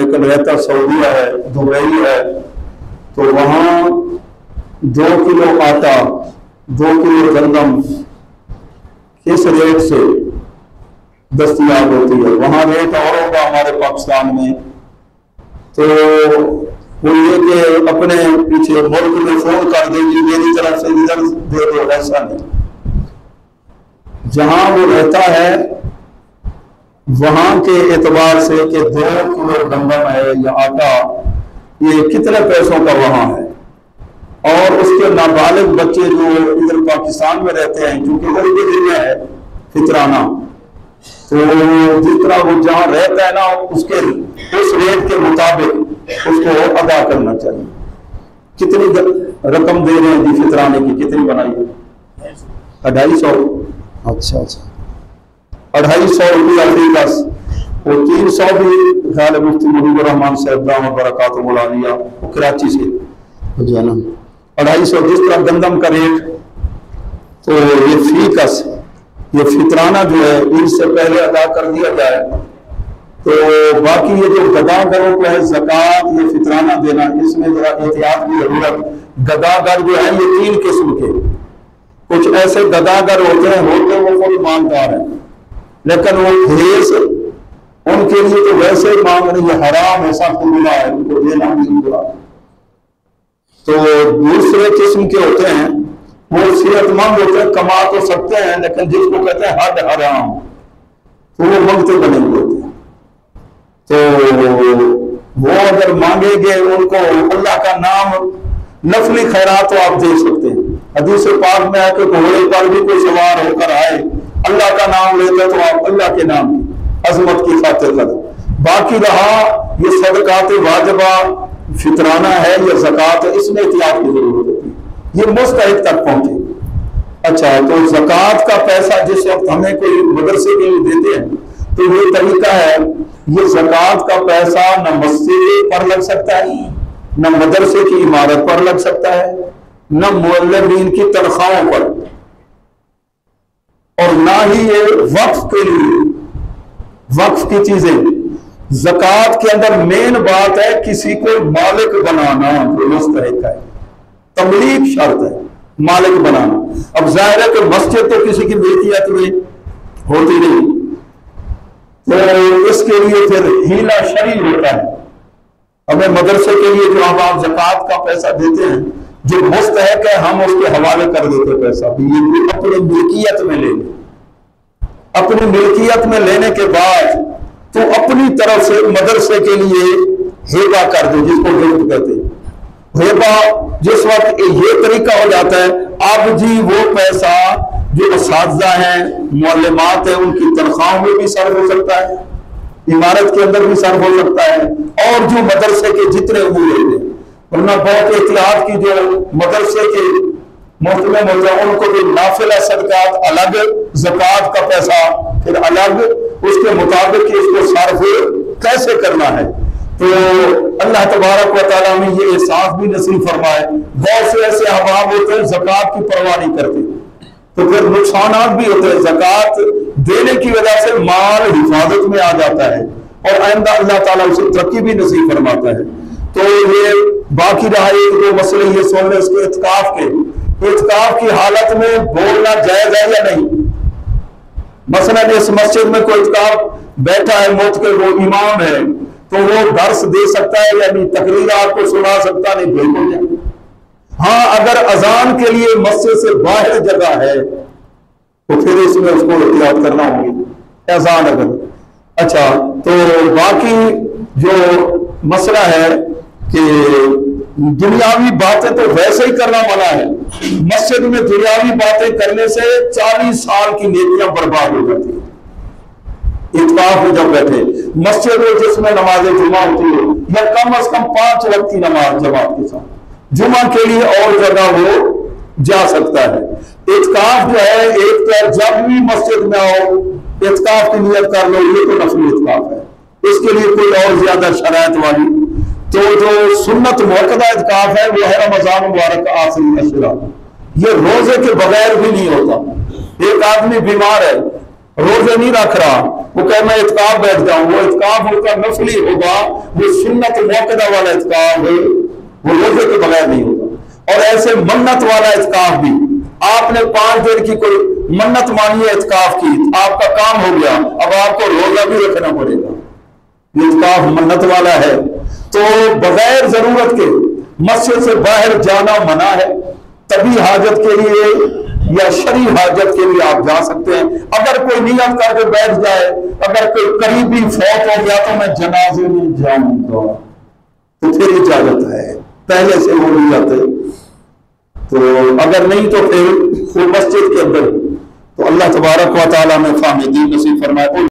لیکن رہتا سعودیہ ہے، دبئی ہے، تو وہاں 2 کلو آٹا 2 کلو گندم کس ریٹ سے دستیاب ہوتی ہے؟ وہاں ریٹ اور ہوگا ہمارے پاکستان میں. تو وہ یہ کہ اپنے پیچھے ملک میں فون کر دیں گی میری طرف سے ادھر دے دو، ایسا نہیں. جہاں وہ رہتا ہے وہاں کے اعتبار سے کہ 2 کلو گندم ہے یا آٹا یہ کتنے پیسوں کا وہاں ہے، اور اس کے نابالغ بچے جو ادھر پاکستان میں رہتے ہیں چونکہ اردو دن ہے فطرانہ، تو جس طرح وہ جہاں رہتا ہے نا اس ریٹ کے مطابق اس کو ادا کرنا چاہیے. کتنی رقم دے رہے ہیں جی فطرانے کی؟ کتنی بنائی ہے؟ 250. اچھا 250 روپیہ فی گز. وہ 300 بھی خیال مفتی مجیب الرحمان صاحب دامت برکاتہ العالیہ وہ کراچی سے جو ہے نا 250 جس طرح گندم کا ریٹ. تو یہ فی گز یہ فطرانہ جو ہے عید سے پہلے ادا کر دیا جائے. تو باقی یہ جو گداگروں کو ہے زکوٰۃ یہ فطرانہ دینا، اس میں ذرا احتیاط کی ضرورت. گداگر جو ہے یہ 3 قسم کے، کچھ ایسے گداگر ہوتے ہیں وہ خود مالدار ہیں لیکن وہ بھیس ان کے لیے تو ویسے ہی مانگ نہیں ہے، حرام ایسا ملا ہے ان کو دینا نہیں ہوا. تو دوسرے قسم کے ہوتے ہیں وہ صحت مند ہوتے ہیں، کما تو سکتے ہیں لیکن جس کو کہتے ہیں حد حرام، تو وہ منگتے بنے ہوئے ہوتے ہیں. تو وہ اگر مانگیں گے ان کو اللہ کا نام نفلی خیرات تو آپ دے سکتے ہیں. حدیث پاک میں ہے کہ گھوڑے پر بھی کوئی سوار ہو کر آئے اللہ کا نام لیتے تو آپ اللہ کے نام کی عظمت کی خاطر کریں. باقی رہا یہ صدقات واجبہ فطرانہ ہے یا زکوٰۃ ہے، اس میں احتیاط کی ضرورت ہوتی ہے، یہ مستحق تک پہنچے. اچھا تو زکوٰۃ کا پیسہ جس وقت ہمیں کوئی مدرسے کے لیے دیتے ہیں تو یہ طریقہ ہے، یہ زکوٰۃ کا پیسہ نہ مسجد پر لگ سکتا ہے، نہ مدرسے کی عمارت پر لگ سکتا ہے، نہ معلمین کی تنخواہوں پر، اور نہ ہی یہ وقف کے لیے وقف کی چیزیں. زکوٰۃ کے اندر مین بات ہے کسی کو مالک بنانا جو مستحق ہے، تملیک شرط ہے مالک بنانا. اب ظاہر ہے کہ مسجد تو کسی کی ملکیت میں ہوتی نہیں، تو اس کے لیے پھر ہیلا شرعی ہوتا ہے. ہمیں مدرسے کے لیے جو ہم آپ زکوٰۃ کا پیسہ دیتے ہیں جو مستحق ہے ہم اس کے حوالے کر دیتے پیسہ، یہ اپنی ملکیت میں لے لیں. اپنی ملکیت میں لینے کے بعد تو اپنی طرف سے مدرسے کے لیے ہیبا کر دو، جس کو گفٹ کہتے ہیں. ہیبا جس وقت یہ طریقہ ہو جاتا ہے اب جی وہ پیسہ جو اساتذہ ہیں معلمات ہیں ان کی تنخواہوں میں بھی صرف ہو سکتا ہے، عمارت کے اندر بھی صرف ہو سکتا ہے، اور جو مدرسے کے جتنے امور ہیں. ورنہ بہت احتیاط کی جو مدرسے کے محتمم ہوتا ہے ان کو بھی نافلہ صدقات الگ، زکوٰۃ کا پیسہ پھر الگ، اس کے مطابق اس کو صرف کیسے کرنا ہے. تو اللہ تبارک و تعالیٰ نے یہ احساس بھی نصیب فرمائے. بہت سے ایسے احباب ہوتے ہیں زکوٰۃ کی پرواہ نہیں کرتے تو پھر نقصانات بھی ہوتے ہیں. زکوٰۃ دینے کی وجہ سے مال حفاظت میں آ جاتا ہے اور آئندہ اللہ تعالیٰ اسے ترقی بھی نصیب فرماتا ہے. تو یہ باقی رہا ایک دو مسئلے یہ سن لیں اس کے اعتکاف کے. اعتکاف کی حالت میں بولنا جائز ہے یا نہیں؟ مثلا اس مسجد میں کوئی اعتکاف بیٹھا ہے معتکف، وہ امام ہے تو وہ درس دے سکتا ہے یا نہیں؟ تقریرات کو سنا سکتا نہیں؟ بالکل نہیں. ہاں اگر اذان کے لیے مسجد سے باہر جگہ ہے تو پھر اس میں اس کو احتیاط کرنا ہوگی اذان اگر. اچھا تو باقی جو مسئلہ ہے کہ دنیاوی باتیں تو ویسے ہی کرنا منع ہے. مسجد میں دنیاوی باتیں کرنے سے 40 سال کی نیکیاں برباد ہو جاتی ہیں. اعتکاف میں جب بیٹھے مسجد میں جس میں نماز جمعہ ہوتی ہے یا کم از کم 5 وقت کی نماز جماعت کے ساتھ، جمعہ کے لیے اور جگہ وہ جا سکتا ہے. اعتکاف جو ہے ایک تو جب بھی مسجد میں آؤ اعتکاف کی نیت کر لو، یہ تو نفلی اعتکاف ہے، اس کے لیے کوئی اور زیادہ شرائط والی. تو جو سنت موقدہ اعتکاف ہے وہ ہے رمضان مبارک کا آخری عشرہ، یہ روزے کے بغیر بھی نہیں ہوتا. ایک آدمی بیمار ہے روزے نہیں رکھ رہا، وہ کہ میں اعتکاف بیٹھ جاؤں، وہ اعتکاف ہوگا نفلی ہوگا، وہ سنت موقدہ والا اعتکاف ہے، وہ روزے کے بغیر نہیں ہوگا۔ اور ایسے منت والا اعتکاف بھی، آپ نے 5 دن کی کوئی منت مانی ہے اعتکاف کی، آپ کا کام ہو گیا، اب آپ کو روزہ بھی رکھنا پڑے گا، یہ اعتکاف منت والا ہے۔ تو بغیر ضرورت کے مسجد سے باہر جانا منع ہے، طبی حاجت کے لیے یا شرعی حاجت کے لیے آپ جا سکتے ہیں۔ اگر کوئی نیت کر کے بیٹھ جائے، اگر کوئی قریبی فوت ہو گیا تو میں جنازے میں جاؤں گا، تو پھر اجازت ہے، پہلے سے ہو نہیں جاتے، تو اگر نہیں تو پھر مسجد کے اندر۔ تو اللہ تبارک و تعالیٰ میں فہم دین نصیب فرمائے۔